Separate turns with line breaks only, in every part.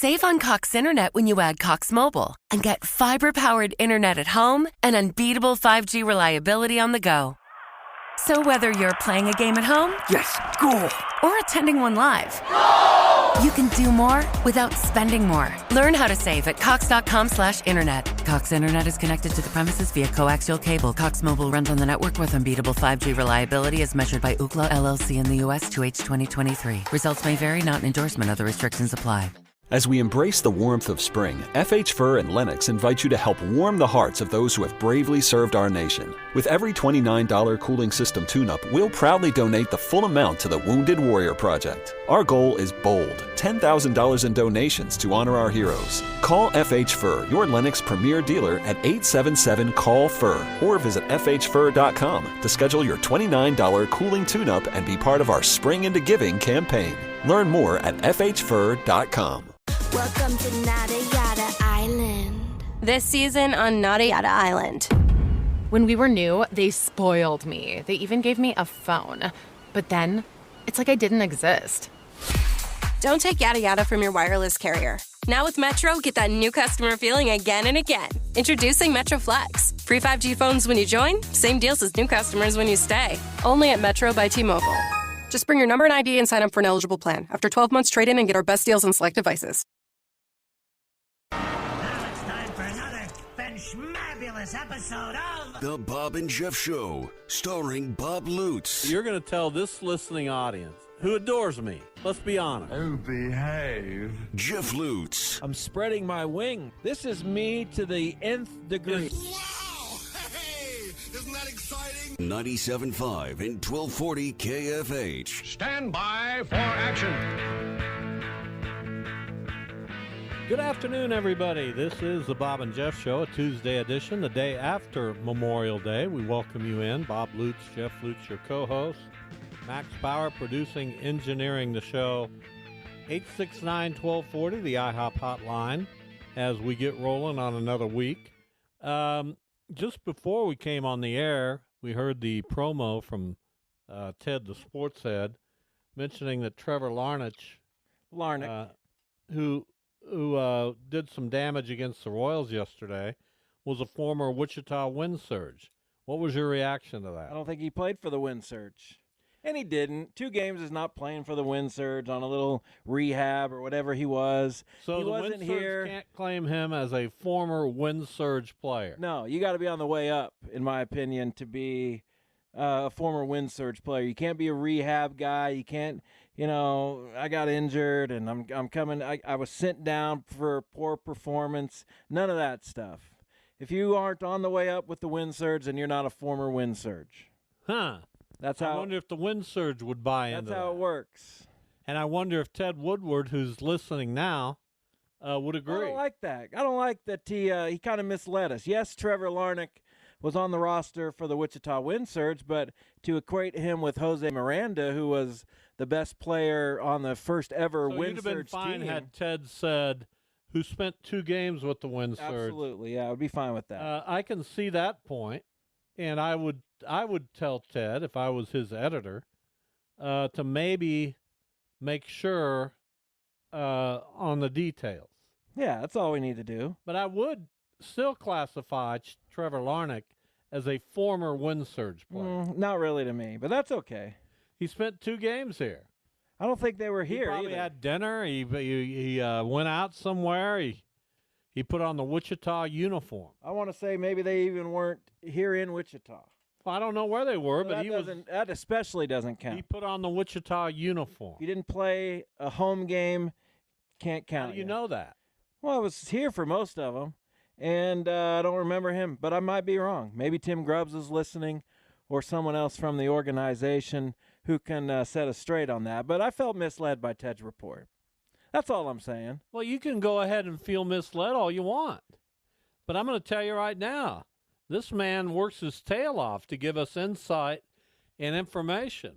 Save on Cox Internet when you add Cox Mobile and get fiber-powered internet at home and unbeatable 5G reliability on the go. So whether you're playing a game at home,
yes, goal,
or attending one live, you can do more without spending more. Learn how to save at cox.com/internet. Cox Internet is connected to the premises via coaxial cable. Cox Mobile runs on the network with unbeatable 5G reliability as measured by Ookla LLC in the U.S. 2H 2023. Results may vary, not an endorsement. Other restrictions apply.
As we embrace the warmth of spring, FH Fur and Lennox invite you to help warm the hearts of those who have bravely served our nation. With every $29 cooling system tune-up, we'll proudly donate the full amount to the Wounded Warrior Project. Our goal is bold, $10,000 in donations to honor our heroes. Call FH Fur, your Lennox premier dealer, at 877-CALL-FUR or visit FHFur.com to schedule your $29 cooling tune-up and be part of our Spring into Giving campaign. Learn more at FHFur.com.
Welcome to Nada Yada Island.
This season on Nada Yada Island.
When we were new, they spoiled me. They even gave me a phone. But then, it's like I didn't exist.
Don't take yada yada from your wireless carrier. Now with Metro, get that new customer feeling again and again. Introducing Metro Flex. Free 5G phones when you join, same deals as new customers when you stay. Only at Metro by T-Mobile. Just bring your number and ID and sign up for an eligible plan. After 12 months, trade in and get our best deals on select devices.
Fabulous episode of
The Bob and Jeff Show, starring Bob Lutz.
You're going to tell this listening audience, who adores me, let's be honest.
Oh, behave.
Jeff Lutz.
I'm spreading my wing. This is me to the nth degree.
Wow! Hey! Isn't that exciting? 97.5 and 1240 KFH.
Stand by for action.
Good afternoon, everybody. This is the Bob and Jeff Show, a Tuesday edition, the day after Memorial Day. We welcome you in. Bob Lutz, Jeff Lutz, your co-host. Max Bauer producing, engineering the show. 869-1240, the IHOP hotline, as we get rolling on another week. Just before we came on the air, we heard the promo from Ted, the sports head, mentioning that Trevor Larnach, who did some damage against the Royals yesterday, was a former Wichita Wind Surge. What was your reaction to that?
I don't think he played for the Wind Surge. And he didn't. 2 games is not playing for the Wind Surge on a little rehab or whatever he was.
So
he
the
wasn't
Wind
here.
Surge can't claim him as a former Wind Surge player.
No, you got to be on the way up, in my opinion, to be a former Wind Surge player. You can't be a rehab guy. You can't, I got injured and I'm coming. I was sent down for poor performance. None of that stuff. If you aren't on the way up with the Wind Surge, then you're not a former Wind Surge.
Huh. I wonder if the Wind Surge would buy into that.
That's how it works.
And I wonder if Ted Woodward, who's listening now, would agree.
I don't like that. I don't like that he kind of misled us. Yes, Trevor Larnach was on the roster for the Wichita Wind Surge, but to equate him with Jose Miranda, who was the best player on the first ever Wind Surge team.
You'd have been fine had Ted said, who spent 2 games with the Wind Surge.
Absolutely, yeah, I would be fine with that.
I can see that point, and I would tell Ted, if I was his editor, to maybe make sure on the details.
Yeah, that's all we need to do.
But I would still classify Trevor Larnach as a former Wind Surge player.
Not really to me, but that's okay.
He spent 2 games here.
I don't think they were here.
He probably
either.
had dinner. He went out somewhere. He put on the Wichita uniform.
I want to say maybe they even weren't here in Wichita.
Well, I don't know where they were, but
that especially doesn't count.
He put on the Wichita uniform.
He didn't play a home game. Can't count.
How do you know that?
Well, I was here for most of them, and I don't remember him, but I might be wrong. Maybe Tim Grubbs is listening or someone else from the organization who can set us straight on that. But I felt misled by Ted's report. That's all I'm saying.
Well, you can go ahead and feel misled all you want. But I'm going to tell you right now, this man works his tail off to give us insight and information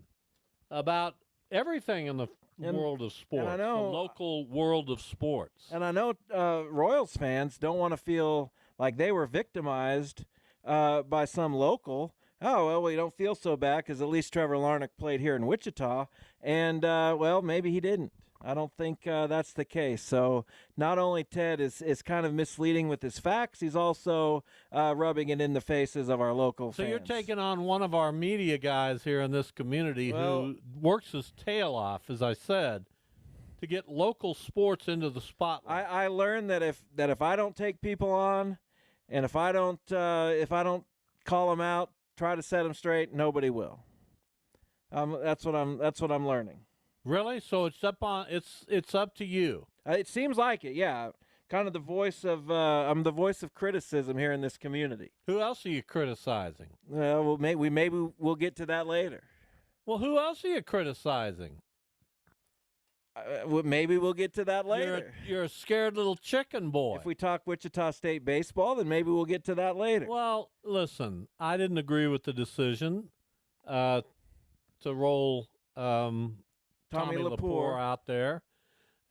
about everything in the world of sports,
I know,
the local world of sports.
And I know Royals fans don't want to feel like they were victimized by some local. Oh, well, you don't feel so bad because at least Trevor Larnach played here in Wichita. And, well, maybe he didn't. I don't think that's the case. So not only Ted is kind of misleading with his facts, he's also rubbing it in the faces of our local fans.
So you're taking on one of our media guys here in this community who works his tail off, as I said, to get local sports into the spotlight.
I learned that if I don't take people on, and if I don't call them out, try to set them straight, nobody will. That's what I'm learning.
Really? So it's up to you.
It seems like it, yeah. Kind of the voice of I'm the voice of criticism here in this community.
Who else are you criticizing?
Well, maybe we'll get to that later.
Well, who else are you criticizing?
Maybe we'll get to that later.
You're a scared little chicken boy.
If we talk Wichita State baseball, then maybe we'll get to that later.
Well, listen, I didn't agree with the decision to roll Tommy Lepore out there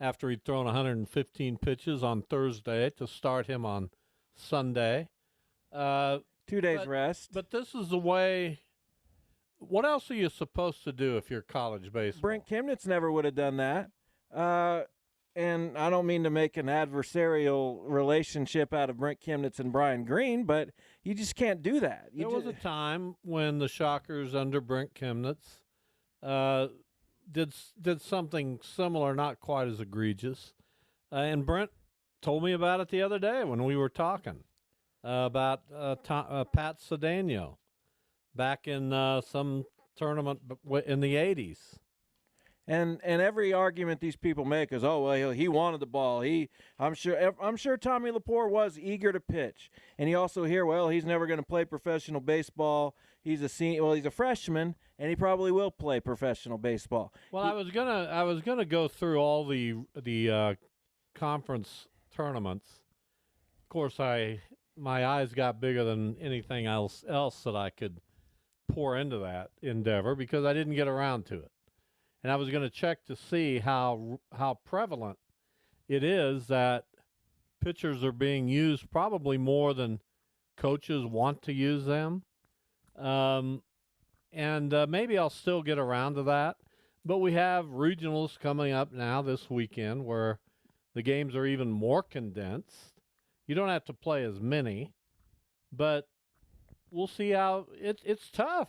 after he'd thrown 115 pitches on Thursday to start him on Sunday.
2 days rest.
But this is the way. What else are you supposed to do if you're college baseball?
Brent Chemnitz never would have done that. And I don't mean to make an adversarial relationship out of Brent Chemnitz and Brian Green, but you just can't do that.
There was a time when the Shockers under Brent Chemnitz did something similar, not quite as egregious. And Brent told me about it the other day when we were talking about Pat Cedeno back in some tournament in the 80s.
And every argument these people make is, oh, well, he wanted the ball. I'm sure Tommy Lepore was eager to pitch. And you also hear, well, he's never going to play professional baseball. He's a freshman, and he probably will play professional baseball.
Well, I was gonna go through all the conference tournaments. Of course, my eyes got bigger than anything else that I could pour into that endeavor because I didn't get around to it. And I was going to check to see how prevalent it is that pitchers are being used probably more than coaches want to use them. And maybe I'll still get around to that. But we have regionals coming up now this weekend where the games are even more condensed. You don't have to play as many, but we'll see how it's tough.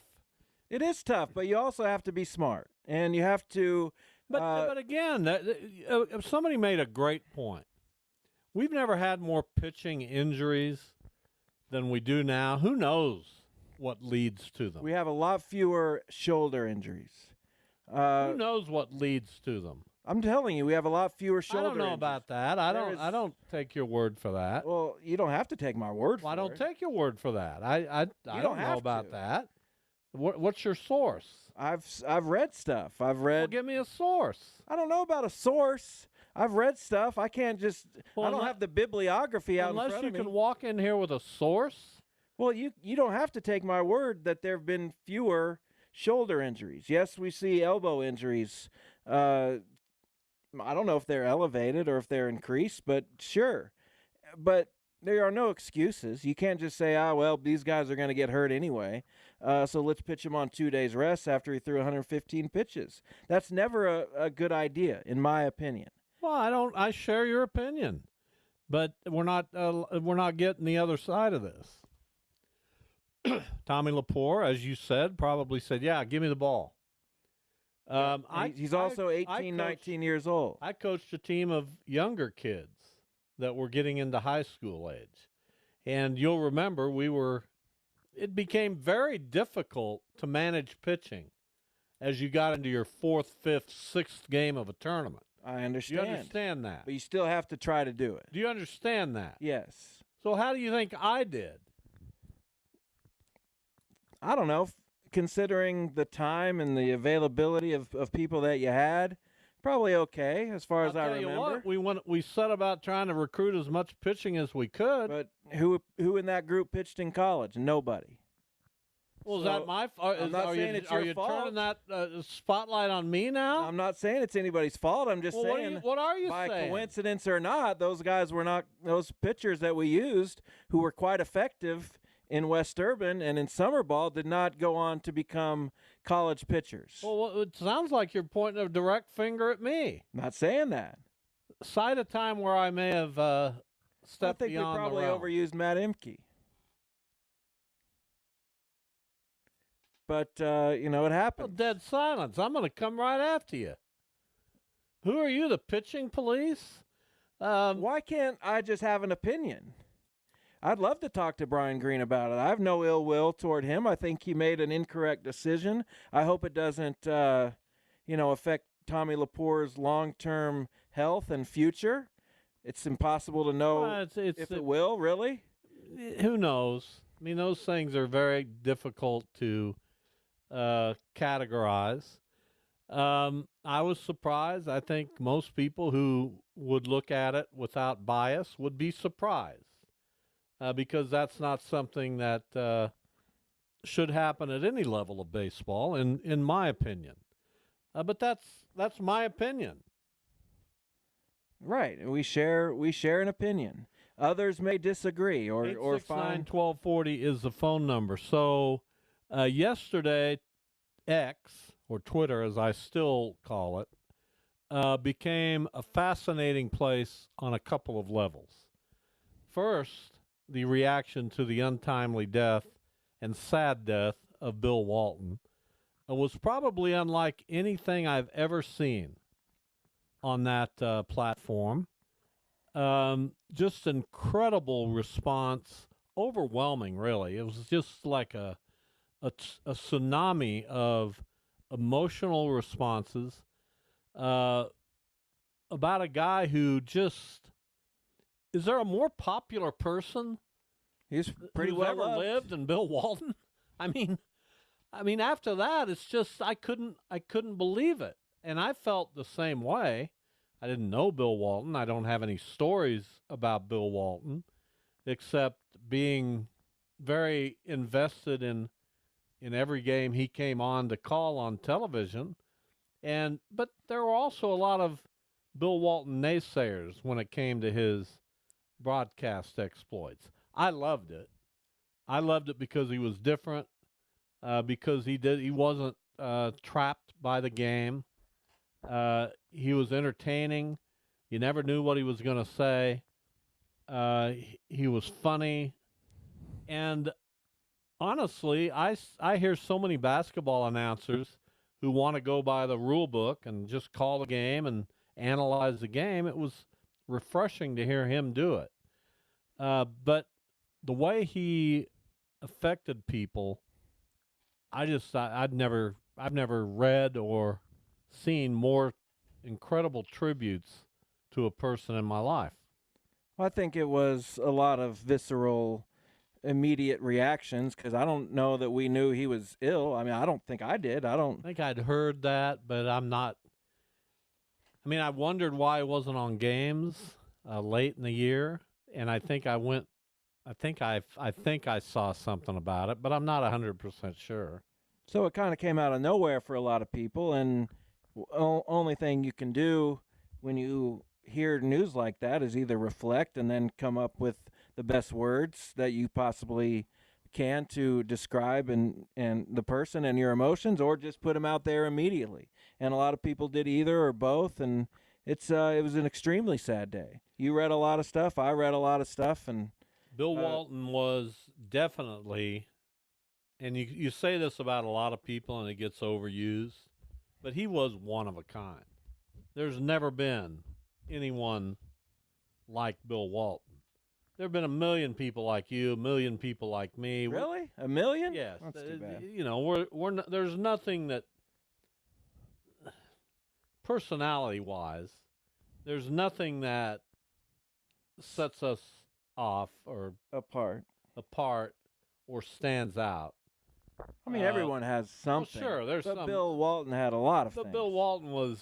It is tough, but you also have to be smart, and you have to.
But again, somebody made a great point. We've never had more pitching injuries than we do now. Who knows what leads to them?
We have a lot fewer shoulder injuries.
Who knows what leads to them?
I'm telling you, we have a lot fewer shoulder injuries.
I don't know about that. I don't take your word for that.
Well, you don't have to take my word for it.
I don't take your word for that. I don't know about that. What's your source?
I've read stuff.
Well, give me a source.
I don't know about a source. I've read stuff. I can't just.
Well,
I don't have the bibliography out in front of me.
Unless you can walk in here with a source.
Well, you don't have to take my word that there have been fewer shoulder injuries. Yes, we see elbow injuries. I don't know if they're elevated or if they're increased, but sure. But there are no excuses. You can't just say, well, these guys are going to get hurt anyway, so let's pitch him on 2 days rest after he threw 115 pitches. That's never a good idea, in my opinion.
Well, I share your opinion, but we're not getting the other side of this. Tommy Lepore, as you said, probably said, yeah, give me the ball.
He's also 18, 19 years old.
I coached a team of younger kids that were getting into high school age. And you'll remember it became very difficult to manage pitching as you got into your fourth, fifth, sixth game of a tournament.
I understand.
You understand that?
But you still have to try to do it.
Do you understand that?
Yes.
So how do you think I did?
I don't know. Considering the time and the availability of people that you had, probably okay as far as I remember.
I'll tell you what, we set about trying to recruit as much pitching as we could.
But who in that group pitched in college? Nobody.
Well, is that my fault?
I'm not saying it's your fault.
Are you turning that spotlight on me now?
I'm not saying it's anybody's fault. I'm just saying.
What are you
saying? By coincidence or not, those guys were not those pitchers that we used who were quite effective in West Urban and in summer ball did not go on to become college pitchers.
Well, it sounds like you're pointing a direct finger at me.
Not saying that.
Cite a time where I may have stepped beyond the realm. I think we
probably overused Matt Imke. But, it happened.
Well, dead silence. I'm going to come right after you. Who are you, the pitching police?
Why can't I just have an opinion? I'd love to talk to Brian Green about it. I have no ill will toward him. I think he made an incorrect decision. I hope it doesn't, affect Tommy Laporte's long-term health and future. It's impossible to know if it will, really.
Who knows? I mean, those things are very difficult to categorize. I was surprised. I think most people who would look at it without bias would be surprised because that's not something that should happen at any level of baseball, in my opinion. But that's my opinion.
Right. We share an opinion. Others may disagree or find
869-1240 is the phone number. So yesterday, X, or Twitter as I still call it, became a fascinating place on a couple of levels. First, the reaction to the untimely death and sad death of Bill Walton was probably unlike anything I've ever seen on that platform. Just incredible response, overwhelming, really. It was just like a tsunami of emotional responses about a guy who just — is there a more popular person
he's pretty
who's
well
ever
loved.
lived than Bill Walton? I mean after that it's just I couldn't believe it. And I felt the same way. I didn't know Bill Walton. I don't have any stories about Bill Walton except being very invested in every game he came on to call on television. But there were also a lot of Bill Walton naysayers when it came to his broadcast exploits. I loved it. I loved it because he was different, because he wasn't trapped by the game. He was entertaining. You never knew what he was going to say. He was funny. And honestly, I hear so many basketball announcers who want to go by the rule book and just call the game and analyze the game. It was refreshing to hear him do it. But the way he affected people, I've never read or seen more incredible tributes to a person in my life.
I think it was a lot of visceral, immediate reactions because I don't know that we knew he was ill. I mean, I don't think I did. I think
I'd heard that, but I'm not. I mean, I wondered why he wasn't on games late in the year, and I think I went. I think I saw something about it, but I'm not 100% sure.
So it kind of came out of nowhere for a lot of people, and only thing you can do when you hear news like that is either reflect and then come up with the best words that you possibly can to describe and the person and your emotions, or just put them out there immediately. And a lot of people did either or both, and it was an extremely sad day. You read a lot of stuff. I read a lot of stuff, and
Bill Walton was definitely, and you say this about a lot of people and it gets overused, but he was one of a kind. There's never been anyone like Bill Walton. There have been a million people like you, a million people like me.
Really? A million?
Yes.
That's too bad.
You know, there's nothing that, personality-wise, there's nothing that sets us off or
apart
or stands out.
I mean, everyone has something.
Well, sure, there's
but Bill Walton had a lot of things.
Bill Walton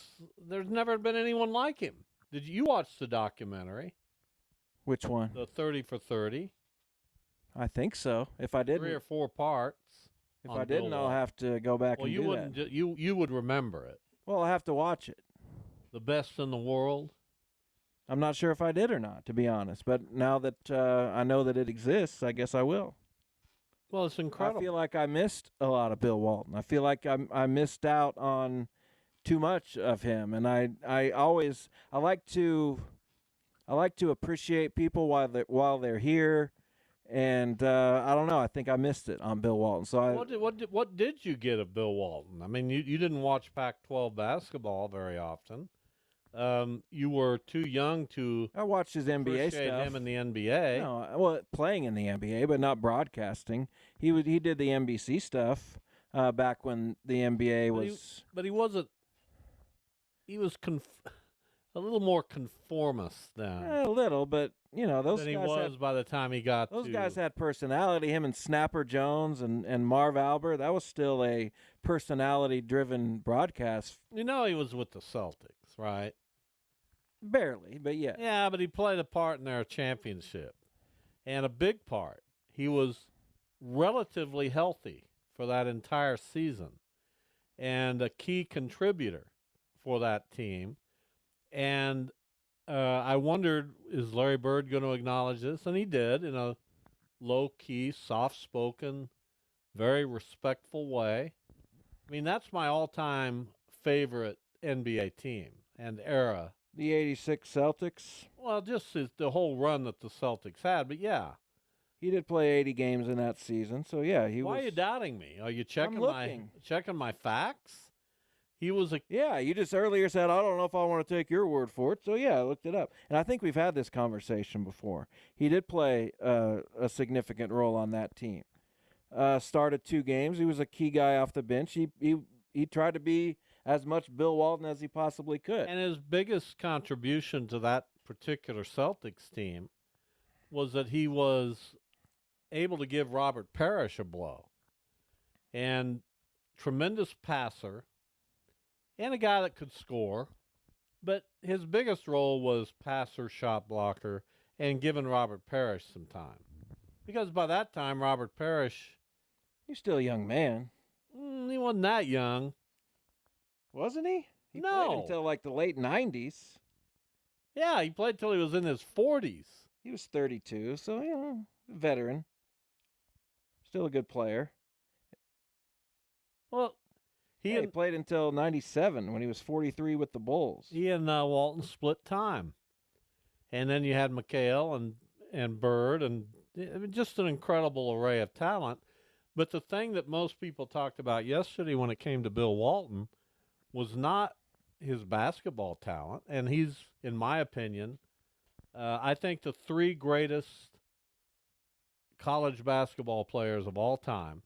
there's never been anyone like him. Did you watch the documentary?
Which one?
The 30 for 30.
I think so. If I didn't,
3 or 4 parts.
If I didn't, I'll have to go back and do
that. Well, you would remember it.
Well, I'll have to watch it.
The best in the world.
I'm not sure if I did or not, to be honest. But now that I know that it exists, I guess I will.
Well, it's incredible.
I feel like I missed a lot of Bill Walton. I feel like I missed out on too much of him, and I like to appreciate people while they're here, and I don't know. I think I missed it on Bill Walton. So
what did you get of Bill Walton? I mean, you didn't watch Pac-12 basketball very often. You were too young to.
I watched his NBA
appreciate
stuff.
him in the NBA.
No, well, playing in the NBA, but not broadcasting. He did the NBC stuff back when the NBA was.
But he wasn't. He was a little more conformist then.
A little, but those
than he
guys
was by the time he got.
Those guys had personality. Him and Snapper Jones and Marv Albert. That was still a personality-driven broadcast.
He was with the Celtics, right?
Barely, but yeah.
Yeah, but he played a part in their championship, and a big part. He was relatively healthy for that entire season, and a key contributor for that team. And I wondered, is Larry Bird going to acknowledge this? And he did, in a low-key, soft-spoken, very respectful way. I mean, that's my all-time favorite NBA team and era.
The 86 Celtics?
Well, just the whole run that the Celtics had, but yeah.
He did play 80 games in that season, so yeah, he was.
Why are you doubting me? Are you checking my facts? He was a.
Yeah, you just earlier said, I don't know if I want to take your word for it, so yeah, I looked it up. And I think we've had this conversation before. He did play a significant role on that team. Started 2 games. He was a key guy off the bench. He tried to be as much Bill Walton as he possibly could.
And his biggest contribution to that particular Celtics team was that he was able to give Robert Parrish a blow. And tremendous passer and a guy that could score. But his biggest role was passer, shot blocker, and giving Robert Parrish some time. Because by that time, Robert Parrish...
He's still a young man.
He wasn't that young.
Wasn't he? He
No.
played until like the late 90s.
Yeah, he played till he was in his 40s.
He was 32, so, veteran. Still a good player.
Well,
he played until 97 when he was 43 with the Bulls.
He and Walton split time. And then you had McHale and Bird, and just an incredible array of talent. But the thing that most people talked about yesterday when it came to Bill Walton was not his basketball talent. And he's, in my opinion, I think the 3 greatest college basketball players of all time.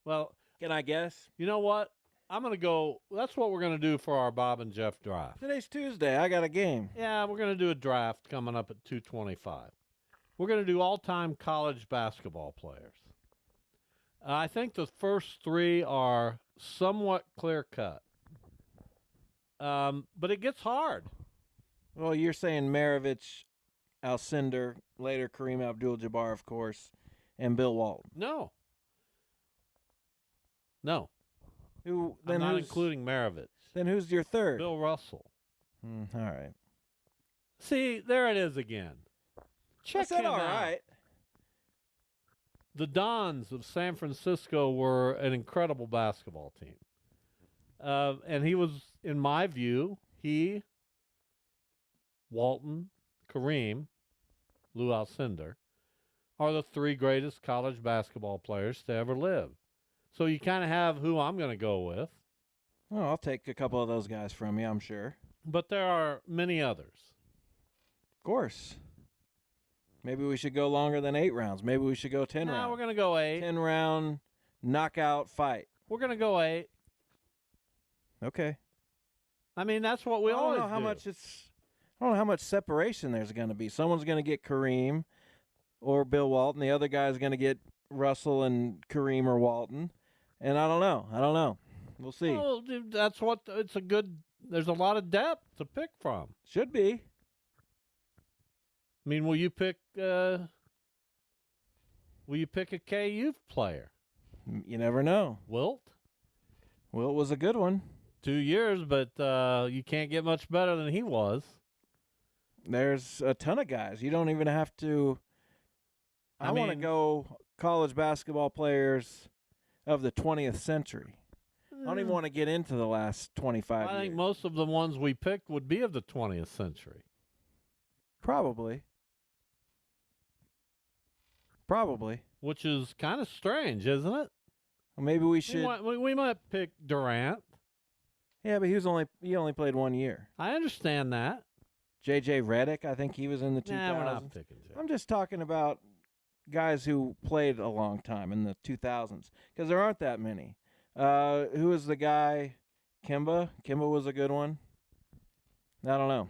Well,
can I guess?
You know what? I'm going to go. That's what we're going to do for our Bob and Jeff draft.
Today's Tuesday. I got a game.
Yeah, we're going to do a draft coming up at 2:25. We're going to do all-time college basketball players. I think the first 3 are somewhat clear-cut. But it gets hard.
Well, you're saying Maravich, Alcindor, later Kareem Abdul-Jabbar, of course, and Bill Walton.
No.
I'm
not including Maravich.
Then who's your third?
Bill Russell.
All right.
See, there it is again. Check him
all
out.
Right.
The Dons of San Francisco were an incredible basketball team. And he was, in my view, Walton, Kareem, Lou Alcindor, are the 3 greatest college basketball players to ever live. So you kind of have who I'm going to go with.
Well, I'll take a couple of those guys from you, I'm sure.
But there are many others.
Of course. Maybe we should go longer than 8 rounds. Maybe we should go 10 rounds.
No, we're going to go 8.
10-round knockout fight.
We're going to go 8.
Okay.
I mean, that's what we always do.
I don't know how much separation there's going to be. Someone's going to get Kareem or Bill Walton. The other guy's going to get Russell and Kareem or Walton. And I don't know. We'll see.
Well, that's what it's a good. There's a lot of depth to pick from.
Should be.
I mean, will you pick a KU player?
You never know.
Wilt
was a good one.
2 years, but you can't get much better than he was.
There's a ton of guys. You don't even have to I want to go college basketball players of the 20th century. I don't even want to get into the last 25 years.
I think most of the ones we picked would be of the 20th century.
Probably.
Which is kind of strange, isn't it?
Well, maybe we should.
We might pick Durant.
Yeah, but he only played 1 year.
I understand that.
J.J. Redick, I think he was in the 2000s.
Nah, we're not picking J.
I'm just talking about guys who played a long time in the 2000s because there aren't that many. Who was the guy? Kimba? Kimba was a good one. I don't know.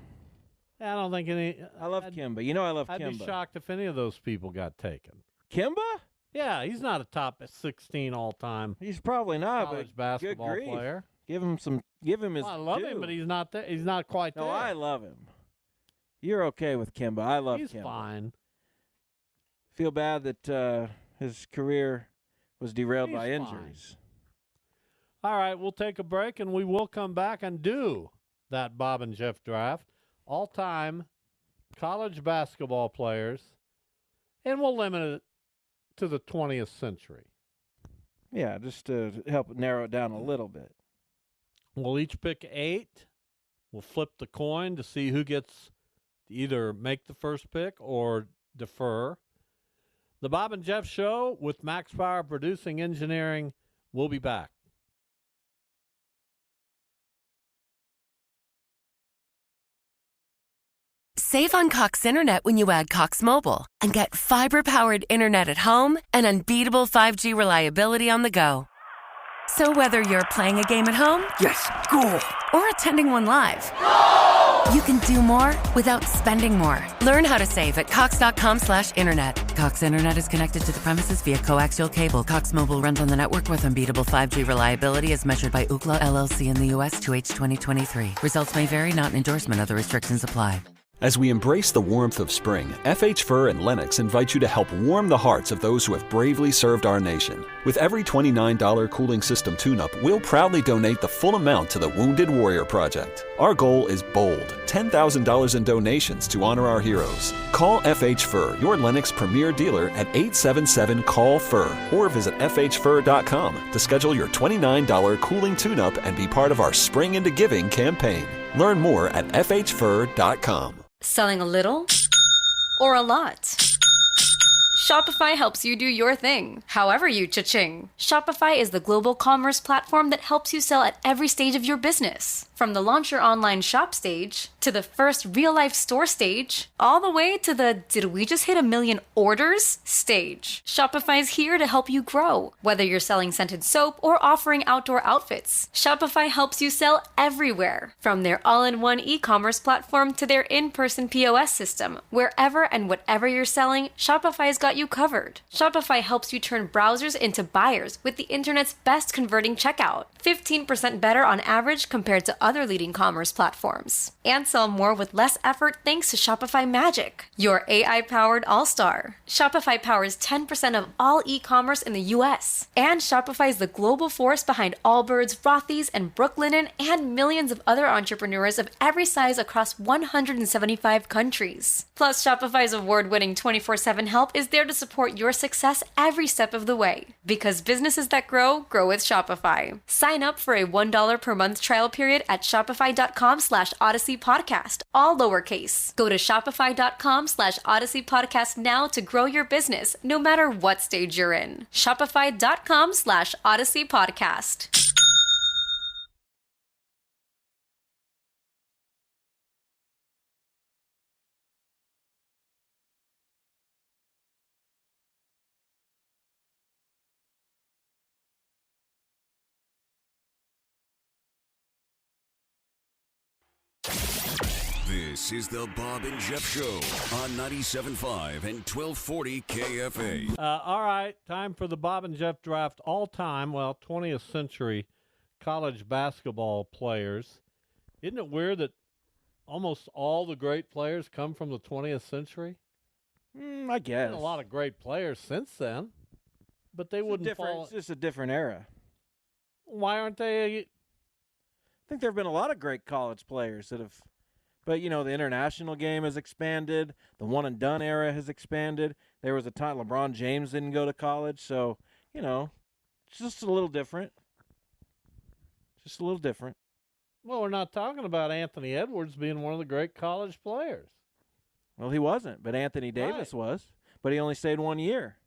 I don't think any.
I love Kimba. You know I love Kimba.
I'd be shocked if any of those people got taken.
Kimba?
Yeah, he's not a top 16 all-time.
He's probably not,
college
but
basketball
good grief.
player.
Give him his
Well, I love
due.
him, but he's not there. He's not quite there.
No, I love him. You're okay with Kimba. I love
He's
Kimba.
fine.
Feel bad that his career was derailed
He's
by
fine.
injuries.
All right, we'll take a break, and we will come back and do that Bob and Jeff draft. All-time college basketball players, and we'll limit it to the 20th century.
Yeah, just to help narrow it down a little bit.
We'll each pick 8. We'll flip the coin to see who gets to either make the first pick or defer. The Bob and Jeff Show with Max Power Producing Engineering. We'll be back.
Save on Cox Internet when you add Cox Mobile and get fiber-powered internet at home and unbeatable 5G reliability on the go. So whether you're playing a game at home,
Yes, cool.
or attending one live, you can do more without spending more. Learn how to save at cox.com/internet. Cox Internet is connected to the premises via coaxial cable. Cox Mobile runs on the network with unbeatable 5G reliability as measured by Ookla LLC in the U.S. 2H 2023. Results may vary, not an endorsement. Other restrictions apply.
As we embrace the warmth of spring, FH Fur and Lennox invite you to help warm the hearts of those who have bravely served our nation. With every $29 cooling system tune-up, we'll proudly donate the full amount to the Wounded Warrior Project. Our goal is bold, $10,000 in donations to honor our heroes. Call FH Fur, your Lennox premier dealer, at 877-CALL-FUR or visit FHFur.com to schedule your $29 cooling tune-up and be part of our Spring into Giving campaign. Learn more at FHFur.com.
Selling a little or a lot? Shopify helps you do your thing, however you cha-ching. Shopify is the global commerce platform that helps you sell at every stage of your business. From the launch your online shop stage, to the first real-life store stage, all the way to the did we just hit 1 million orders stage. Shopify's here to help you grow. Whether you're selling scented soap or offering outdoor outfits, Shopify helps you sell everywhere. From their all-in-one e-commerce platform to their in-person POS system, wherever and whatever you're selling, Shopify's got you covered. Shopify helps you turn browsers into buyers with the internet's best converting checkout. 15% better on average compared to other leading commerce platforms. And sell more with less effort thanks to Shopify Magic, your AI-powered all-star. Shopify powers 10% of all e-commerce in the US. And Shopify is the global force behind Allbirds, Rothy's, and Brooklinen, and millions of other entrepreneurs of every size across 175 countries. Plus, Shopify's award-winning 24/7 help is there to support your success every step of the way. Because businesses that grow, grow with Shopify. Sign up for a $1 per month trial period at shopify.com/Odyssey Podcast, all lowercase. Go to shopify.com/Odyssey Podcast now to grow your business, no matter what stage you're in. Shopify.com/Odyssey Podcast.
This is the Bob and Jeff Show on 97.5 and 1240 KFA.
All right, time for the Bob and Jeff draft. All-time, 20th century college basketball players. Isn't it weird that almost all the great players come from the 20th century?
I guess.
Been a lot of great players since then, but they wouldn't fall.
It's just a different era.
Why aren't they?
I think there have been a lot of great college players that have But, the international game has expanded. The one-and-done era has expanded. There was a time LeBron James didn't go to college. So, it's just a little different. Just a little different.
Well, we're not talking about Anthony Edwards being one of the great college players.
Well, he wasn't, but Anthony Davis was. But he only stayed 1 year.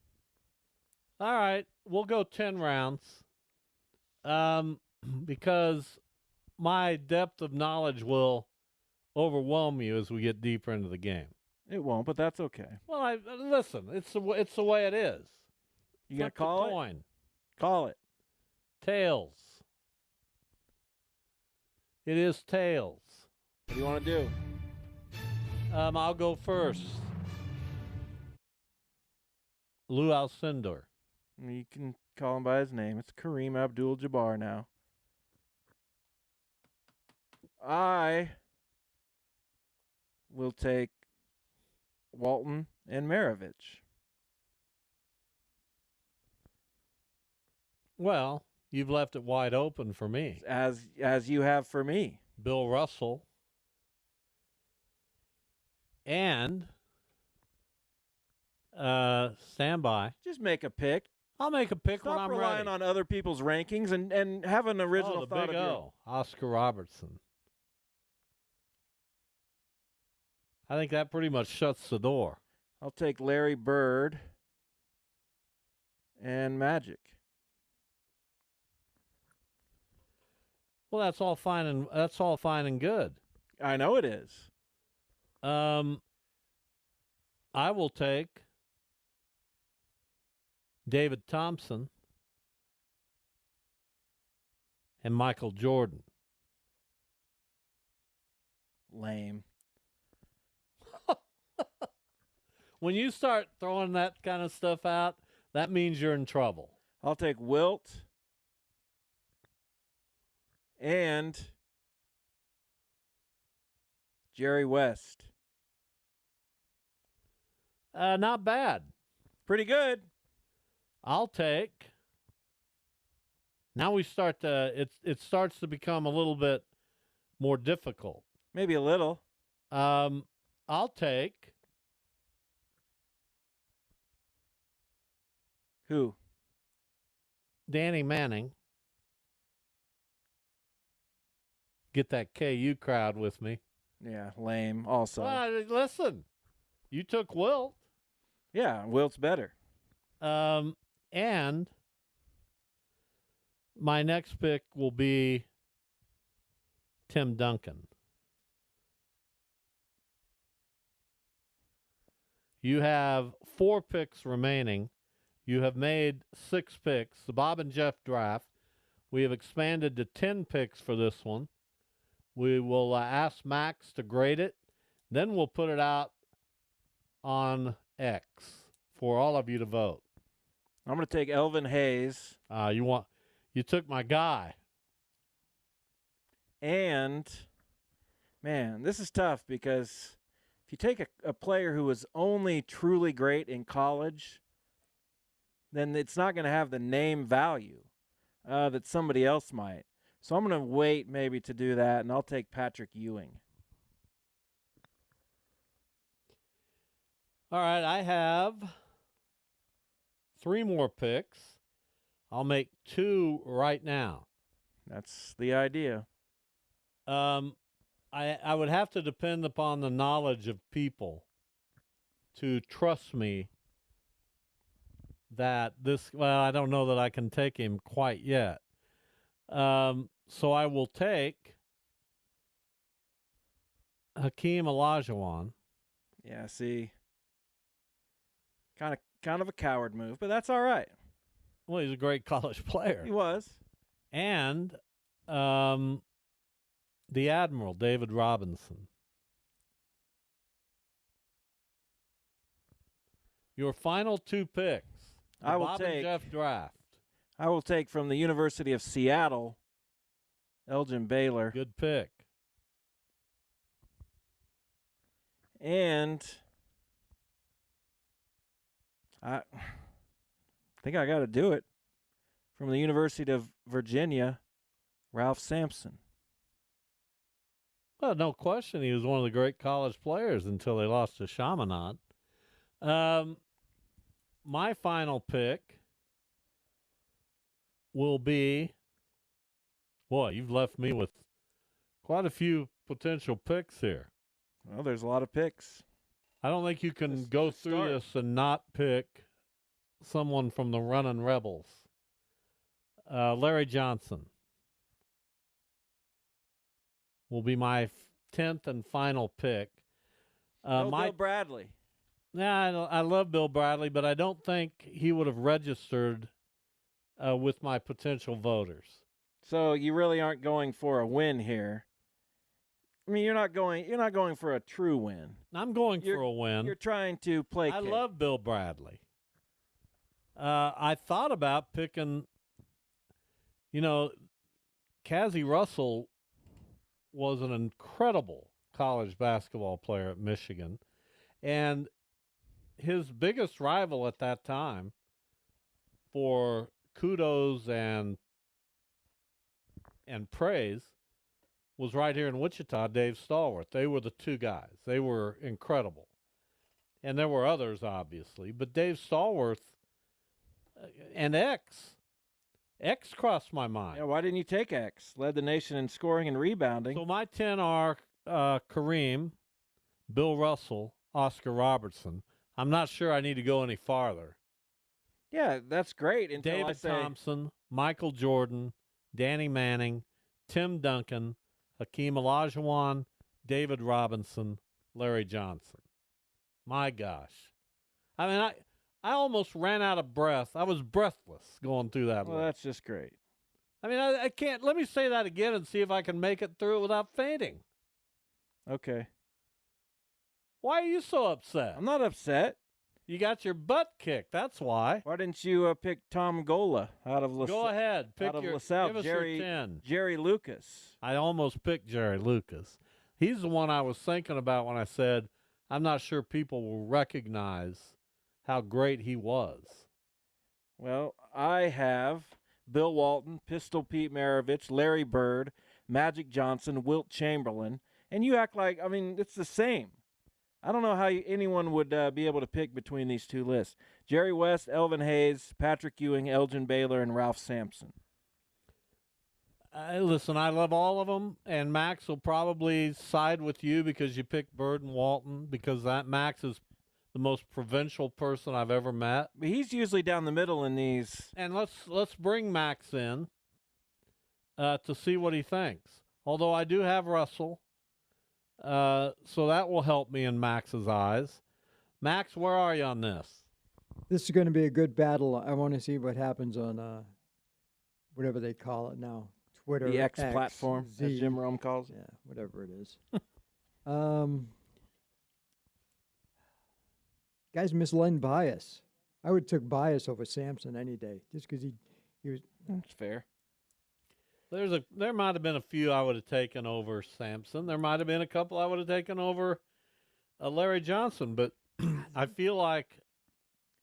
All right, we'll go 10 rounds because my depth of knowledge will overwhelm you as we get deeper into the game.
It won't, but that's okay.
Well, listen, it's the way it is.
You going to call it?
Coin.
Call it.
Tails. It is tails.
What do you want to do?
I'll go first. Lou Alcindor.
You can call him by his name. It's Kareem Abdul-Jabbar now. I will take Walton and Maravich.
Well, you've left it wide open for me.
As you have for me.
Bill Russell. And stand by.
Just make a pick.
I'll make a pick when I'm
Stop relying
ready.
on other people's rankings and have an original
the
thought
big
of your
O, Oscar Robertson. I think that pretty much shuts the door.
I'll take Larry Bird and Magic.
Well, that's all fine and good.
I know it is.
I will take David Thompson and Michael Jordan.
Lame.
When you start throwing that kind of stuff out, that means you're in trouble.
I'll take Wilt and Jerry West.
Not bad.
Pretty good.
I'll take. Now we start to. It starts to become a little bit more difficult.
Maybe a little.
I'll take.
Who?
Danny Manning. Get that KU crowd with me.
Yeah, lame also.
Well, listen, you took Wilt.
Yeah, Wilt's better.
And my next pick will be Tim Duncan. You have 4 picks remaining. You have made 6 picks. The Bob and Jeff draft. We have expanded to 10 picks for this one. We will ask Max to grade it. Then we'll put it out on X for all of you to vote.
I'm going to take Elvin Hayes.
You took my guy.
And, man, this is tough because if you take a player who was only truly great in college, then it's not going to have the name value that somebody else might. So I'm going to wait maybe to do that, and I'll take Patrick Ewing.
All right, I have 3 more picks. I'll make 2 right now.
That's the idea.
I would have to depend upon the knowledge of people to trust me that I don't know that I can take him quite yet. So I will take Hakeem Olajuwon.
Yeah, see. Kind of a coward move, but that's all right.
Well, he's a great college player.
He was.
And the Admiral, David Robinson. Your final 2 picks. The Bob and Jeff draft.
I will take from the University of Seattle, Elgin Baylor.
Good pick.
And I think I got to do it. From the University of Virginia, Ralph Sampson.
Well, no question, he was one of the great college players until they lost to Chaminade. My final pick will be. Boy, you've left me with quite a few potential picks here.
Well, there's a lot of picks.
I don't think you can go through this and not pick someone from the Runnin' Rebels. Larry Johnson will be my 10th and final pick.
Bill Bradley.
Yeah, I love Bill Bradley, but I don't think he would have registered with my potential voters.
So you really aren't going for a win here. I mean, you're not going for a true win.
I'm going for a win.
You're trying to placate.
I love Bill Bradley. I thought about picking, Cassie Russell was an incredible college basketball player at Michigan, and his biggest rival at that time for kudos and praise was right here in Wichita, Dave Stallworth. They were the two guys. They were incredible. And there were others, obviously. But Dave Stallworth and X crossed my mind.
Yeah, why didn't you take X? Led the nation in scoring and rebounding.
So my 10 are Kareem, Bill Russell, Oscar Robertson. I'm not sure I need to go any farther.
Yeah, that's great. Until
David Thompson, Michael Jordan, Danny Manning, Tim Duncan, Hakeem Olajuwon, David Robinson, Larry Johnson. My gosh. I mean, I almost ran out of breath. I was breathless going through that.
Well, that's just great.
I mean, I can't. Let me say that again and see if I can make it through it without fainting.
Okay.
Why are you so upset?
I'm not upset.
You got your butt kicked. That's why.
Why didn't you pick Tom Gola out of LaSalle?
Go ahead. Pick
out of
your,
LaSalle.
give us
Jerry,
your 10.
Jerry Lucas.
I almost picked Jerry Lucas. He's the one I was thinking about when I said, I'm not sure people will recognize how great he was.
Well, I have Bill Walton, Pistol Pete Maravich, Larry Bird, Magic Johnson, Wilt Chamberlain, and you act like, I mean, it's the same. I don't know how anyone would be able to pick between these two lists. Jerry West, Elvin Hayes, Patrick Ewing, Elgin Baylor, and Ralph Sampson.
Listen, I love all of them, and Max will probably side with you because you picked Bird and Walton, because that Max is the most provincial person I've ever met.
But he's usually down the middle in these.
And let's bring Max in to see what he thinks. Although I do have Russell. So that will help me in Max's eyes. Max, where are you on this?
This is going to be a good battle. I want to see what happens on whatever they call it now. Twitter.
The X platform, as Jim Rome calls it.
Yeah, whatever it is. Guys mislend Bias. I would have took Bias over Sampson any day, just because he was.
That's fair.
There might have been a few I would have taken over Sampson. There might have been a couple I would have taken over Larry Johnson, but I feel like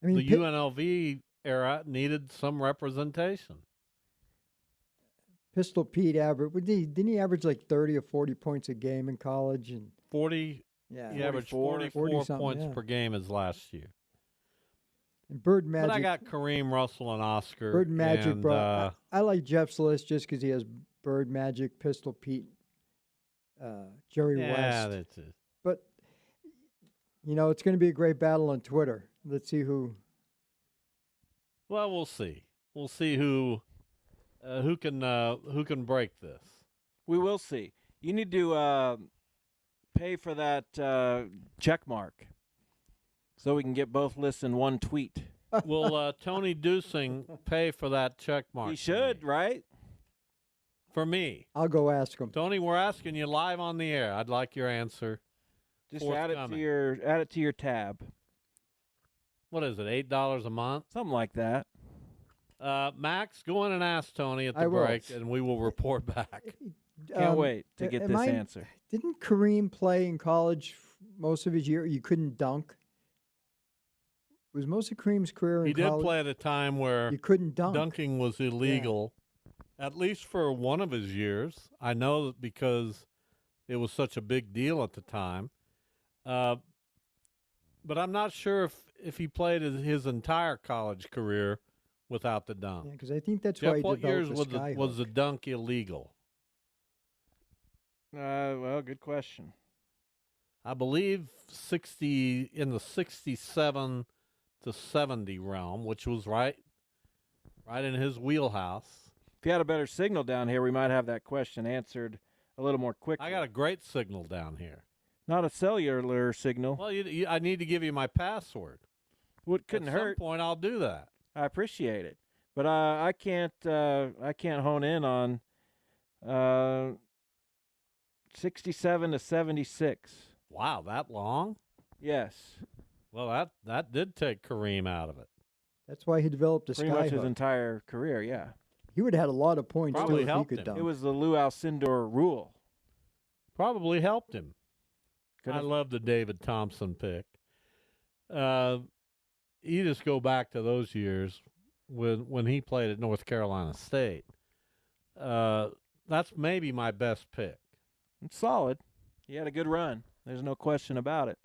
the UNLV era needed some representation.
Pistol Pete didn't he average like 30 or 40 points a game in college? And
40, yeah, he averaged 44 points per game his last year.
And Bird Magic.
But I got Kareem, Russell, and Oscar.
Bird Magic,
and,
bro. I like Jeff's list just because he has Bird Magic, Pistol Pete, Jerry West.
Yeah, that's it.
But, it's going to be a great battle on Twitter. Let's see who.
Well, we'll see. We'll see who can break this.
We will see. You need to pay for that check mark so we can get both lists in one tweet.
Will Tony Dusing pay for that check mark?
He should, right?
For me.
I'll go ask him.
Tony, we're asking you live on the air. I'd like your answer.
Just add it to your tab.
What is it, $8 a month?
Something like that.
Max, go in and ask Tony at the break, and we will report back.
Can't wait to get this answer.
Didn't Kareem play in college most of his year? You couldn't dunk. Was most of Kareem's career in college?
He did play at a time where
you couldn't dunk.
Dunking was illegal, at least for one of his years. I know that because it was such a big deal at the time. But I'm not sure if he played his entire college career without the dunk.
Yeah, because I think that's
Jeff,
why he
what years
developed the skyhook.
was the dunk illegal?
Well, good question.
I believe in the 67 to 70 realm, which was right in his wheelhouse.
If you had a better signal down here, we might have that question answered a little more quickly.
I got a great signal down here.
Not a cellular signal.
Well, I need to give you my password.
What couldn't hurt.
At some point, I'll do that.
I appreciate it, but I can't hone in on 67 to 76.
Wow, that long?
Yes.
Well, that did take Kareem out of it.
That's why he developed the
Pretty
skyhook.
much his entire career, yeah.
He would have had a lot of points
Probably
too if he
helped
could
him.
dunk.
It was the Lou Alcindor rule.
Probably helped him.
Could've-
I love the David Thompson pick. You just go back to those years when he played at North Carolina State. That's maybe my best pick.
It's solid. He had a good run. There's no question about it.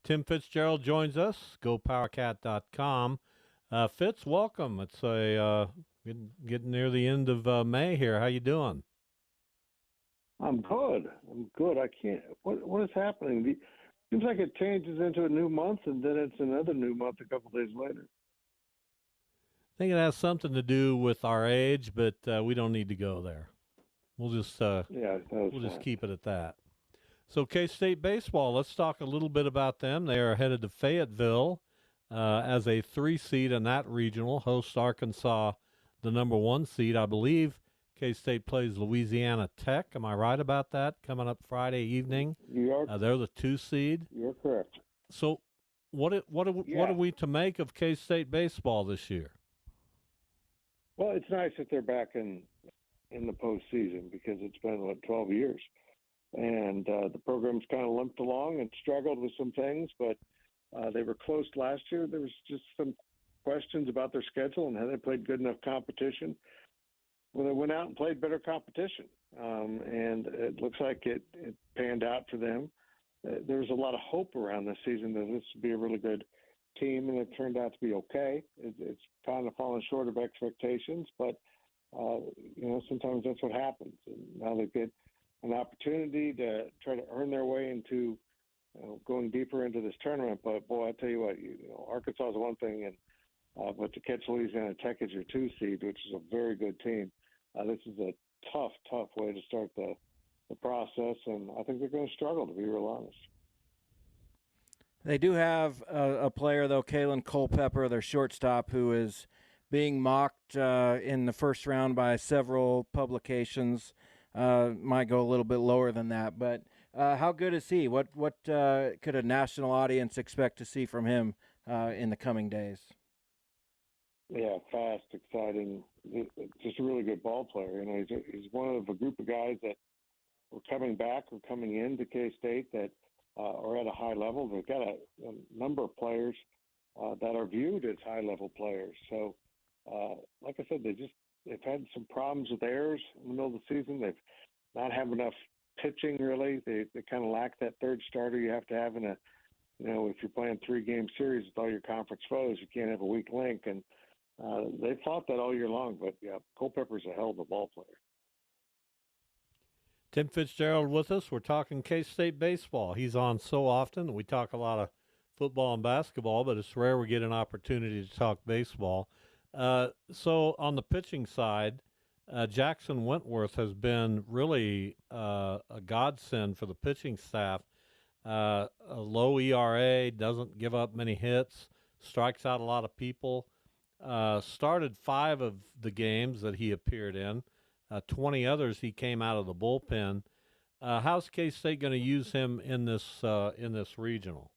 Tim Fitzgerald joins us. GoPowerCat.com. Fitz, welcome. It's getting near the end of May here. How you doing?
I'm good. I can't. What is happening? Seems like it changes into a new month, and then it's another new month a couple days later.
I think it has something to do with our age, but we don't need to go there. We'll just just keep it at that. So K-State baseball, let's talk a little bit about them. They are headed to Fayetteville as a 3 seed in that regional, hosts Arkansas, the number 1 seed. I believe K-State plays Louisiana Tech. Am I right about that? Coming up Friday evening. They're the 2 seed.
You're correct.
So what are we to make of K-State baseball this year?
Well, it's nice that they're back in the postseason because it's been 12 years, and the program's kind of limped along and struggled with some things, but they were close last year. There was just some questions about their schedule and how they played good enough competition. Well, they went out and played better competition, and it looks like it panned out for them. There was a lot of hope around this season that this would be a really good team, and it turned out to be okay. It's kind of fallen short of expectations, but sometimes that's what happens. And now they get an opportunity to try to earn their way into going deeper into this tournament. But boy, I tell you what, Arkansas is one thing, and but to catch Louisiana Tech as your 2 seed, which is a very good team, this is a tough way to start the process, and I think they're going to struggle, to be real honest.
They do have a player, though, Kalen Culpepper, their shortstop, who is being mocked in the first round by several publications. Might go a little bit lower than that, but how good is he? What could a national audience expect to see from him in the coming days?
Yeah, fast, exciting, just a really good ball player. He's one of a group of guys that were coming back or coming into K-State that are at a high level. They've got a number of players that are viewed as high-level players. So, like I said, they've had some problems with errors in the middle of the season. They've not have enough pitching, really. They kind of lack that third starter you have to have in if you're playing 3-game series with all your conference foes, you can't have a weak link. And they fought that all year long. But, yeah, Culpepper's a hell of a ball player.
Tim Fitzgerald with us. We're talking K-State baseball. He's on so often. We talk a lot of football and basketball, but it's rare we get an opportunity to talk baseball. So on the pitching side, Jackson Wentworth has been really a godsend for the pitching staff. A low ERA, doesn't give up many hits, strikes out a lot of people. Started 5 of the games that he appeared in. 20 others he came out of the bullpen. How's K-State going to use him in this regional?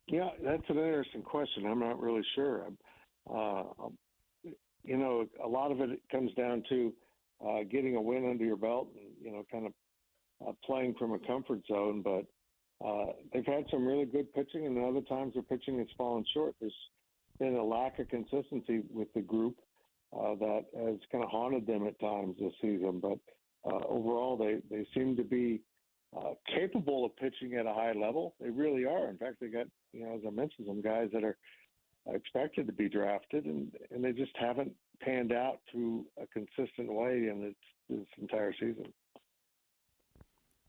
Yeah, that's an interesting question. I'm not really sure. A lot of it comes down to getting a win under your belt and, kind of playing from a comfort zone. But they've had some really good pitching, and other times their pitching has fallen short. There's been a lack of consistency with the group that has kind of haunted them at times this season. But overall, they seem to be capable of pitching at a high level. They really are. In fact, they got, as I mentioned, some guys that are expected to be drafted, and they just haven't panned out through a consistent way in this entire season.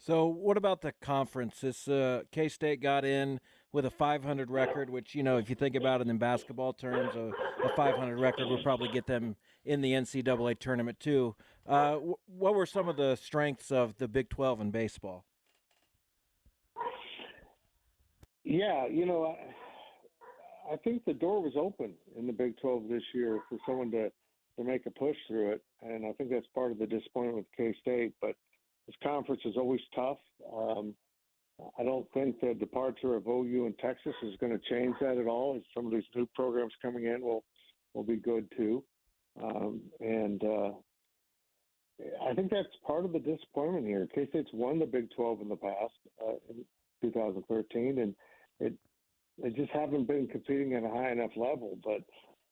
So what about the conference? This K-State got in with a 500 record, which, if you think about it in basketball terms, a 500 record would probably get them in the NCAA tournament too. What were some of the strengths of the Big 12 in baseball?
Yeah, I think the door was open in the Big 12 this year for someone to make a push through it, and I think that's part of the disappointment with K-State. But this conference is always tough. I don't think the departure of OU and Texas is going to change that at all. Some of these new programs coming in will be good too, and I think that's part of the disappointment here. K-State's won the Big 12 in the past, in 2013, and they just haven't been competing at a high enough level. But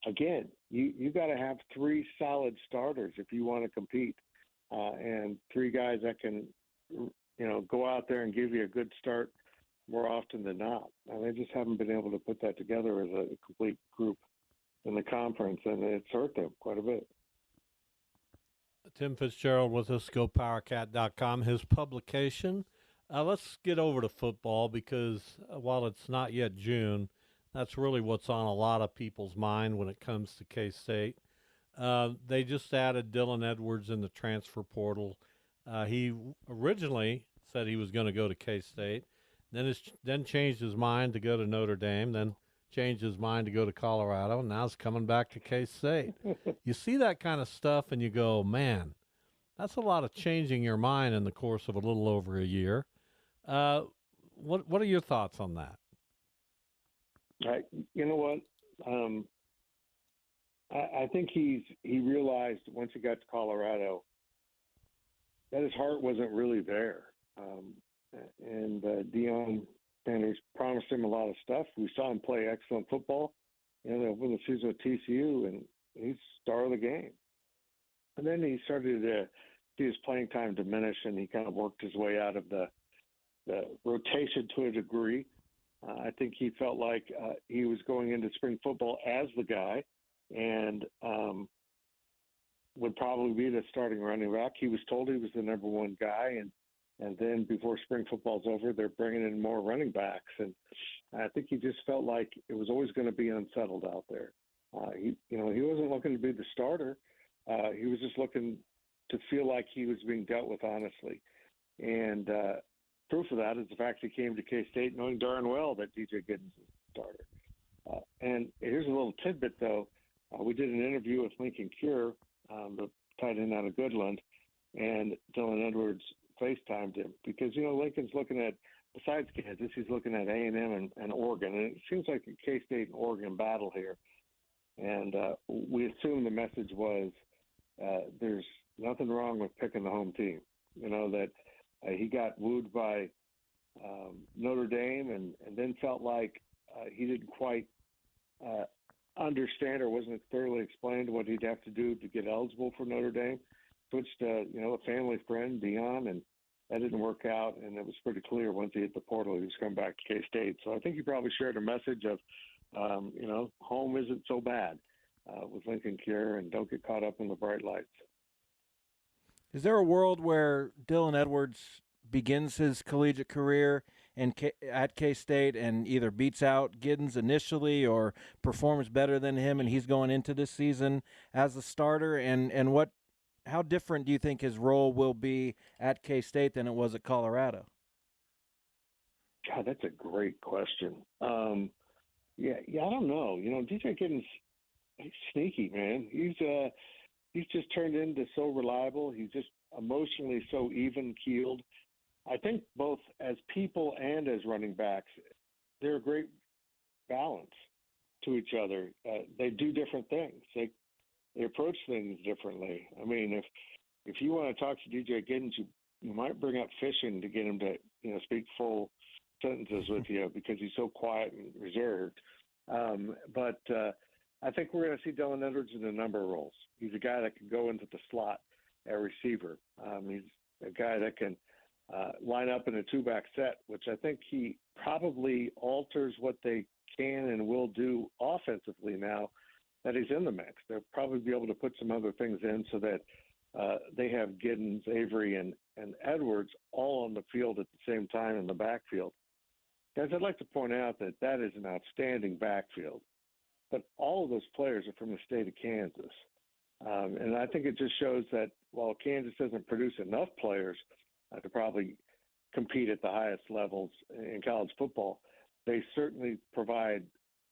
again, you got to have three solid starters if you want to compete, and three guys that can, go out there and give you a good start more often than not. And they just haven't been able to put that together as a complete group in the conference, and it's hurt them quite a bit.
Tim Fitzgerald with us, GoPowerCat.com, his publication. Let's get over to football because while it's not yet June, that's really what's on a lot of people's mind when it comes to K-State. They just added Dylan Edwards in the transfer portal. He originally said he was going to go to K-State, then changed his mind to go to Notre Dame, then changed his mind to go to Colorado, and now he's coming back to K-State. You see that kind of stuff and you go, man, that's a lot of changing your mind in the course of a little over a year. What are your thoughts on that?
You know what? I think he realized once he got to Colorado that his heart wasn't really there. And Deion Sanders promised him a lot of stuff. We saw him play excellent football. They opened the season with TCU, and he's star of the game. And then he started to see his playing time diminish, and he kind of worked his way out of the rotation to a degree. I think he felt like he was going into spring football as the guy, and would probably be the starting running back. He was told he was the number one guy, and then before spring football's over, they're bringing in more running backs. And I think he just felt like it was always going to be unsettled out there. He wasn't looking to be the starter. He was just looking to feel like he was being dealt with honestly. And proof of that is the fact he came to K-State knowing darn well that DJ Giddens is the starter. And here's a little tidbit, though. We did an interview with Lincoln Cure, the tight end out of Goodland, and Dylan Edwards FaceTimed him because, Lincoln's looking at, besides Kansas, he's looking at A&M and Oregon. And it seems like a K-State and Oregon battle here. And we assume the message was there's nothing wrong with picking the home team. That he got wooed by Notre Dame and then felt like he didn't quite understand or wasn't thoroughly explained what he'd have to do to get eligible for Notre Dame. Switched to, a family friend, Deion, and that didn't work out. And it was pretty clear once he hit the portal, he was coming back to K-State. So I think he probably shared a message of, home isn't so bad with Lincoln Cure, and don't get caught up in the bright lights.
Is there a world where Dylan Edwards begins his collegiate career at K-State and either beats out Giddens initially or performs better than him, and he's going into this season as a starter? And how different do you think his role will be at K-State than it was at Colorado?
God, that's a great question. I don't know. DJ Giddens, he's sneaky, man. He's just turned into so reliable. He's just emotionally so even-keeled. I think both as people and as running backs, they're a great balance to each other. They do different things. They approach things differently. I mean, if you want to talk to DJ Giddens, you might bring up fishing to get him to speak full sentences with you because he's so quiet and reserved. But I think we're going to see Dylan Edwards in a number of roles. He's a guy that can go into the slot at receiver. He's a guy that can line up in a two-back set, which I think he probably alters what they can and will do offensively now that he's in the mix. They'll probably be able to put some other things in so that they have Giddens, Avery, and Edwards all on the field at the same time in the backfield. Guys, I'd like to point out that that is an outstanding backfield, but all of those players are from the state of Kansas. And I think it just shows that while Kansas doesn't produce enough players to probably compete at the highest levels in college football, they certainly provide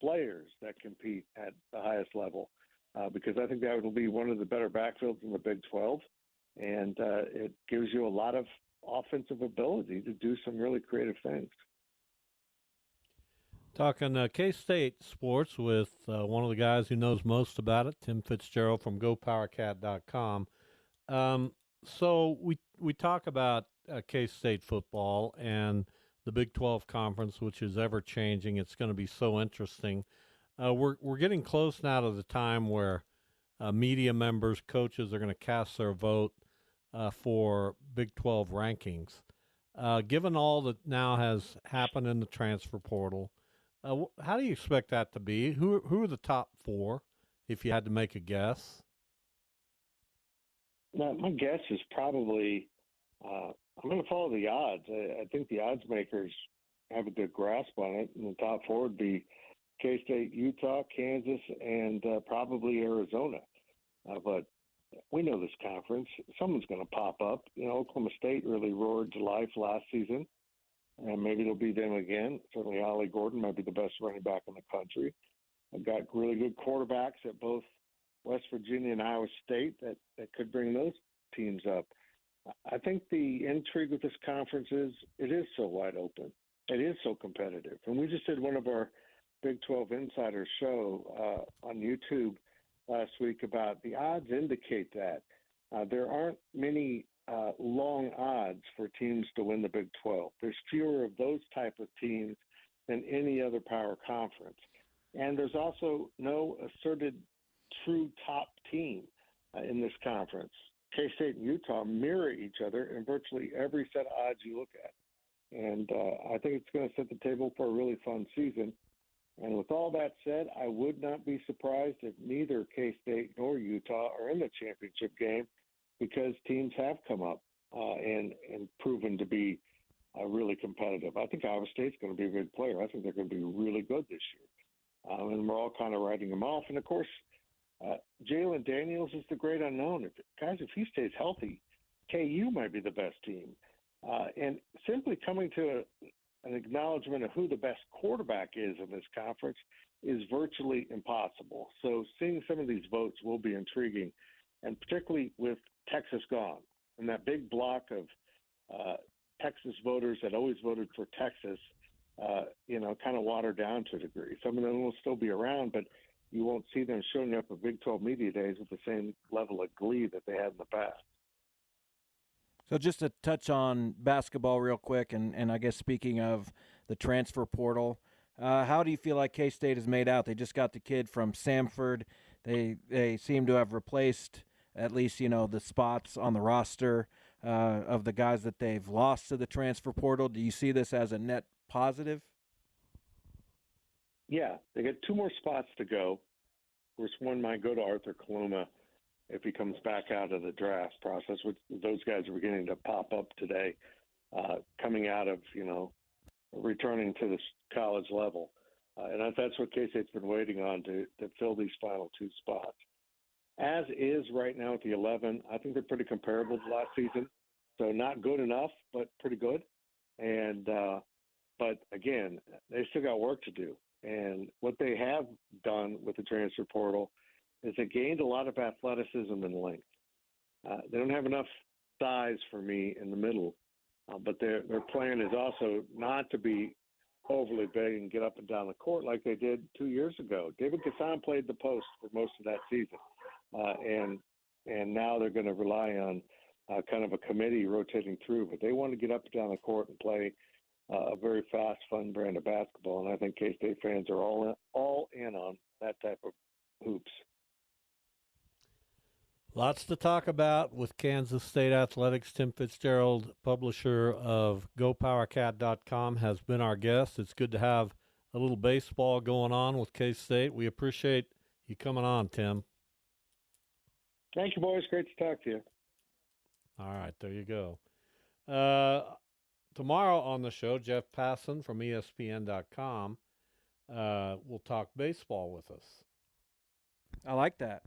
players that compete at the highest level because I think that will be one of the better backfields in the Big 12, and it gives you a lot of offensive ability to do some really creative things.
Talking K-State sports with one of the guys who knows most about it, Tim Fitzgerald from GoPowerCat.com. So we talk about K-State football and the Big 12 conference, which is ever changing. It's going to be so interesting. We're getting close now to the time where media members, coaches are going to cast their vote for Big 12 rankings. Given all that now has happened in the transfer portal, how do you expect that to be? Who are the top four, if you had to make a guess?
My guess is probably I'm going to follow the odds. I think the odds makers have a good grasp on it, and the top four would be K-State, Utah, Kansas, and probably Arizona. But we know this conference. Someone's going to pop up. Oklahoma State really roared to life last season, and maybe it'll be them again. Certainly Ollie Gordon might be the best running back in the country. I've got really good quarterbacks at both West Virginia and Iowa State that could bring those teams up. I think the intrigue with this conference is it is so wide open. It is so competitive. And we just did one of our Big 12 Insider show on YouTube last week about the odds indicate that. There aren't many long odds for teams to win the Big 12. There's fewer of those type of teams than any other power conference. And there's also no asserted true top team in this conference. K-State and Utah mirror each other in virtually every set of odds you look at. And I think it's going to set the table for a really fun season. And with all that said, I would not be surprised if neither K-State nor Utah are in the championship game because teams have come up and proven to be really competitive. I think Iowa State's going to be a good player. I think they're going to be really good this year. And we're all kind of writing them off. And, of course, Jalen Daniels is the great unknown. If he stays healthy, KU might be the best team. And simply coming to an acknowledgement of who the best quarterback is in this conference is virtually impossible. So seeing some of these votes will be intriguing, and particularly with Texas gone and that big block of Texas voters that always voted for Texas, kind of watered down to a degree. Some of them will still be around, but you won't see them showing up at Big 12 Media Days with the same level of glee that they had in the past.
So just to touch on basketball real quick, and I guess speaking of the transfer portal, how do you feel like K-State is made out? They just got the kid from Samford. They seem to have replaced at least, the spots on the roster of the guys that they've lost to the transfer portal. Do you see this as a net positive?
Yeah, they got two more spots to go. Of course, one might go to Arthur Kaluma if he comes back out of the draft process, which those guys are beginning to pop up today, coming out of, returning to the college level. And that's what K-State's been waiting on to fill these final two spots. As is right now at the 11, I think they're pretty comparable to last season. So not good enough, but pretty good. And but, again, they still got work to do. And what they have done with the transfer portal is they gained a lot of athleticism and length. They don't have enough size for me in the middle, but their plan is also not to be overly big and get up and down the court like they did 2 years ago. David Gasson played the post for most of that season, and now they're going to rely on kind of a committee rotating through. But they want to get up and down the court and play a very fast, fun brand of basketball, and I think K-State fans are all in on that type of hoops.
Lots to talk about with Kansas State Athletics. Tim Fitzgerald, publisher of GoPowerCat.com, has been our guest. It's good to have a little baseball going on with K-State. We appreciate you coming on, Tim.
Thank you, boys. Great to talk to you.
All right, there you go. Tomorrow on the show, Jeff Passan from ESPN.com will talk baseball with us.
I like that.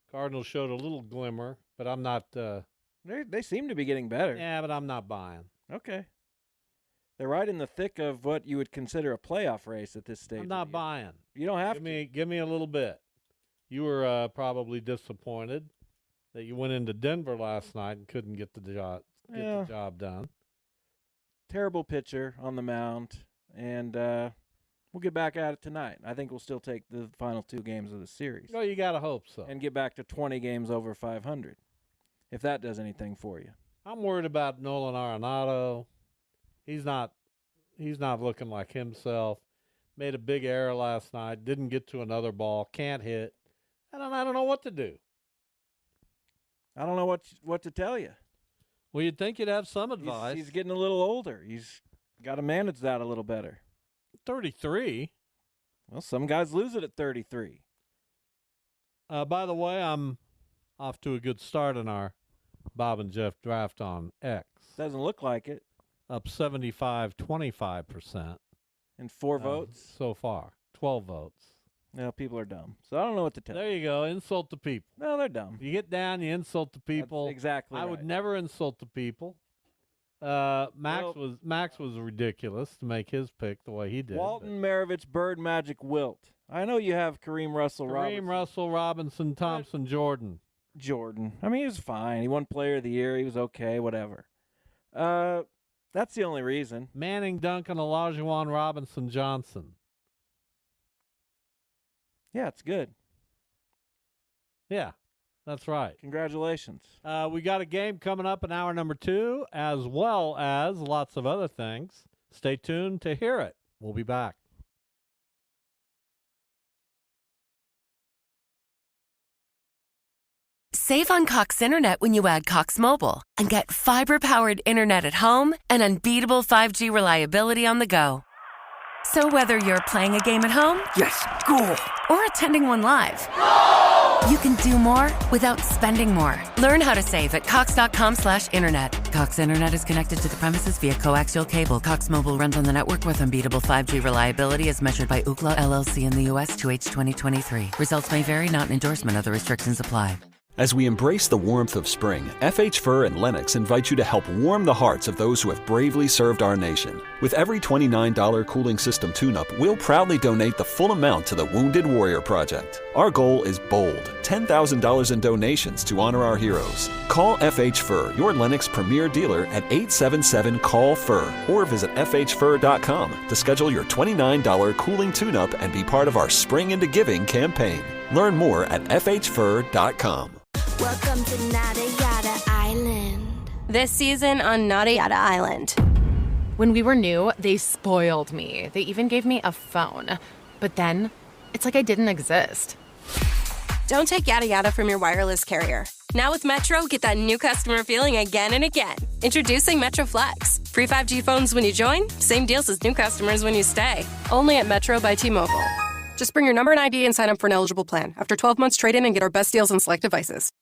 Cardinals showed a little glimmer, but I'm not.
They seem to be getting better.
Yeah, but I'm not buying.
Okay. They're right in the thick of what you would consider a playoff race at this stage.
I'm not buying.
You don't have to.
Give me a little bit. You were probably disappointed that you went into Denver last night and couldn't get the job done.
Terrible pitcher on the mound, and we'll get back at it tonight. I think we'll still take the final 2 games of the series.
No, you got to hope so.
And get back to 20 games over 500, if that does anything for you.
I'm worried about Nolan Arenado. He's not looking like himself. Made a big error last night. Didn't get to another ball. Can't hit. I don't know what to do.
I don't know what to tell you.
Well, you'd think you'd have some advice.
He's getting a little older. He's got to manage that a little better.
33.
Well, some guys lose it at 33.
By the way, I'm off to a good start in our Bob and Jeff draft on X.
Doesn't look like it.
Up 75-25%.
And 4 votes?
So far. 12 votes.
No, people are dumb. So I don't know what to tell you.
There you go. Insult the people.
No, they're dumb.
You get down, you insult the people.
That's exactly
I
right.
would never insult the people. Max was ridiculous to make his pick the way he did.
Walton, Maravich, Bird, Magic, Wilt. I know you have Kareem Russell
Robinson, Thompson, Jordan.
I mean, he was fine. He won Player of the Year. He was okay, whatever. That's the only reason.
Manning, Duncan, Olajuwon, Robinson, Johnson.
Yeah, it's good.
Yeah, that's right.
Congratulations.
We got a game coming up in hour number 2, as well as lots of other things. Stay tuned to hear it. We'll be back.
Save on Cox Internet when you add Cox Mobile and get fiber-powered internet at home and unbeatable 5G reliability on the go. So whether you're playing a game at home,
Yes, goal.
or attending one live, you can do more without spending more. Learn how to save at cox.com/internet. Cox Internet is connected to the premises via coaxial cable. Cox Mobile runs on the network with unbeatable 5G reliability as measured by Ookla LLC in the U.S. to H 2023. Results may vary, not an endorsement. Other restrictions apply.
As we embrace the warmth of spring, FH Fur and Lennox invite you to help warm the hearts of those who have bravely served our nation. With every $29 cooling system tune-up, we'll proudly donate the full amount to the Wounded Warrior Project. Our goal is bold, $10,000 in donations to honor our heroes. Call FH Fur, your Lennox premier dealer, at 877-CALL-FUR or visit FHFur.com to schedule your $29 cooling tune-up and be part of our Spring into Giving campaign. Learn more at FHFur.com.
Welcome to Nada Yada Island.
This season on Nada Yada Island.
When we were new, they spoiled me. They even gave me a phone. But then, it's like I didn't exist.
Don't take yada yada from your wireless carrier. Now with Metro, get that new customer feeling again and again. Introducing Metro Flex. Free 5G phones when you join, same deals as new customers when you stay. Only at Metro by T-Mobile. Just bring your number and ID and sign up for an eligible plan. After 12 months, trade in and get our best deals on select devices.